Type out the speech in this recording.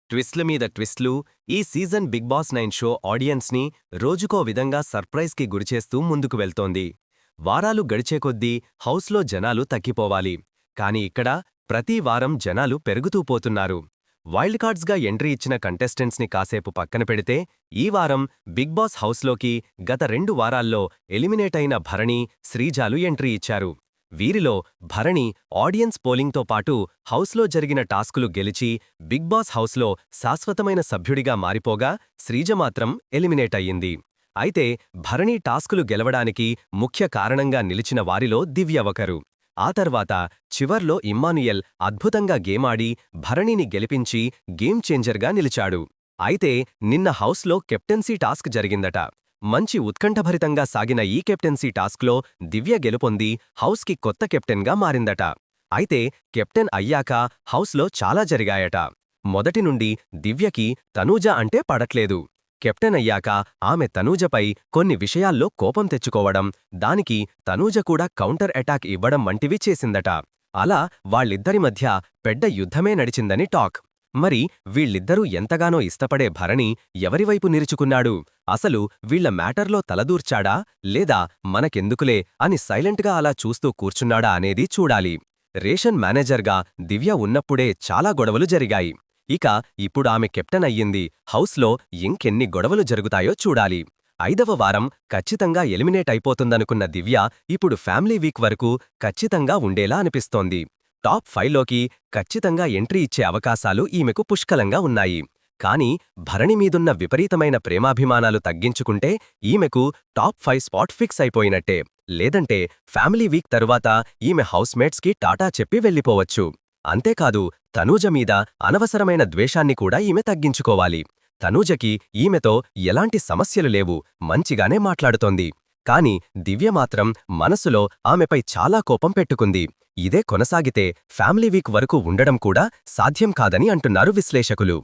ట్విస్ట్ల మీద ట్విస్ట్లు ఈ సీజన్ బిగ్ బాస్ 9 షో ఆడియన్స్ని రోజుకో విధంగా సర్ప్రైజ్కి గురిచేస్తూ ముందుకు వెళ్తోంది. వారాలు గడిచే కొద్దీ హౌస్లో జనాలు తగ్గిపోవాలి. కాని ఇక్కడ ప్రతి వారం జనాలు పెరుగుతూ పోతున్నారు. వైల్డ్ కార్డ్స్గా ఎంట్రీ ఇచ్చిన కంటెస్టెంట్స్ని కాసేపు పక్కన పెడితే ఈ వారం బిగ్ బాస్ హౌస్లోకి గత 2 వారాల్లో ఎలిమినేట్ అయిన భరణి, శ్రీజాలు ఎంట్రీ ఇచ్చారు. వీరిలో భరణి ఆడియన్స్ పోలింగ్తో పాటు హౌస్లో జరిగిన టాస్కులు గెలిచి బిగ్ బాస్ హౌస్లో శాశ్వతమైన సభ్యుడిగా మారిపోగా శ్రీజ మాత్రం ఎలిమినేట్ అయ్యింది. అయితే భరణి టాస్కులు గెలవడానికి ముఖ్య కారణంగా నిలిచిన వారిలో దివ్య ఒకరు. ఆ తర్వాత చివర్లో ఇమ్మానుయల్ అద్భుతంగా గేమాడి భరణిని గెలిపించి గేమ్ చేంజర్గా నిలిచాడు. అయితే నిన్న హౌస్లో కెప్టెన్సీ టాస్క్ జరిగిందట. మంచి ఉత్కంఠభరితంగా సాగిన ఈ కెప్టెన్సీ టాస్క్లో దివ్య గెలుపొంది హౌస్కి కొత్త కెప్టెన్గా మారిందట. అయితే కెప్టెన్ అయ్యాక హౌస్లో చాలా జరిగాయట. మొదటి నుండి దివ్యకి తనూజ అంటే పడట్లేదు. కెప్టెన్ అయ్యాక ఆమె తనూజపై కొన్ని విషయాల్లో కోపం తెచ్చుకోవడం, దానికి తనూజ కూడా కౌంటర్ అటాక్ ఇవ్వడం వంటివి చేసిందట. అలా వాళ్ళిద్దరి మధ్య పెద్ద యుద్ధమే నడిచిందని టాక్. మరి వీళ్ళిద్దరూ ఎంతగానో ఇష్టపడే భరణి ఎవరివైపు నిరుచుకున్నాడు? అసలు వీళ్ల మ్యాటర్లో తలదూర్చాడా లేదా మనకెందుకులే అని సైలెంట్గా అలా చూస్తూ కూర్చున్నాడా అనేది చూడాలి. రేషన్ మేనేజర్గా దివ్య ఉన్నప్పుడే చాలా గొడవలు జరిగాయి. ఇక ఇప్పుడు ఆమె కెప్టెన్ అయ్యింది. హౌస్లో ఇంకెన్ని గొడవలు జరుగుతాయో చూడాలి. 5వ వారం ఖచ్చితంగా ఎలిమినేట్ అయిపోతుందనుకున్న దివ్య ఇప్పుడు ఫ్యామిలీ వీక్ వరకు ఖచ్చితంగా ఉండేలా అనిపిస్తోంది. టాప్ 5లోకి ఖచ్చితంగా ఎంట్రీ ఇచ్చే అవకాశాలు ఈమెకు పుష్కలంగా ఉన్నాయి. కానీ భరణి మీదున్న విపరీతమైన ప్రేమాభిమానాలు తగ్గించుకుంటే ఈమెకు టాప్ 5 స్పాట్ ఫిక్స్ అయిపోయినట్టే. లేదంటే ఫ్యామిలీ వీక్ తరువాత ఈమె హౌస్మేట్స్కి టాటా చెప్పి వెళ్ళిపోవచ్చు. అంతేకాదు తనూజ మీద అనవసరమైన ద్వేషాన్ని కూడా ఈమె తగ్గించుకోవాలి. తనూజకి ఈమెతో ఎలాంటి సమస్యలు లేవు, మంచిగానే మాట్లాడుతోంది. కాని దివ్య మాత్రం మనసులో ఆమెపై చాలా కోపం పెట్టుకుంది. ఇదే కొనసాగితే ఫ్యామిలీ వీక్ వరకు ఉండడం కూడా సాధ్యం కాదని అంటున్నారు విశ్లేషకులు.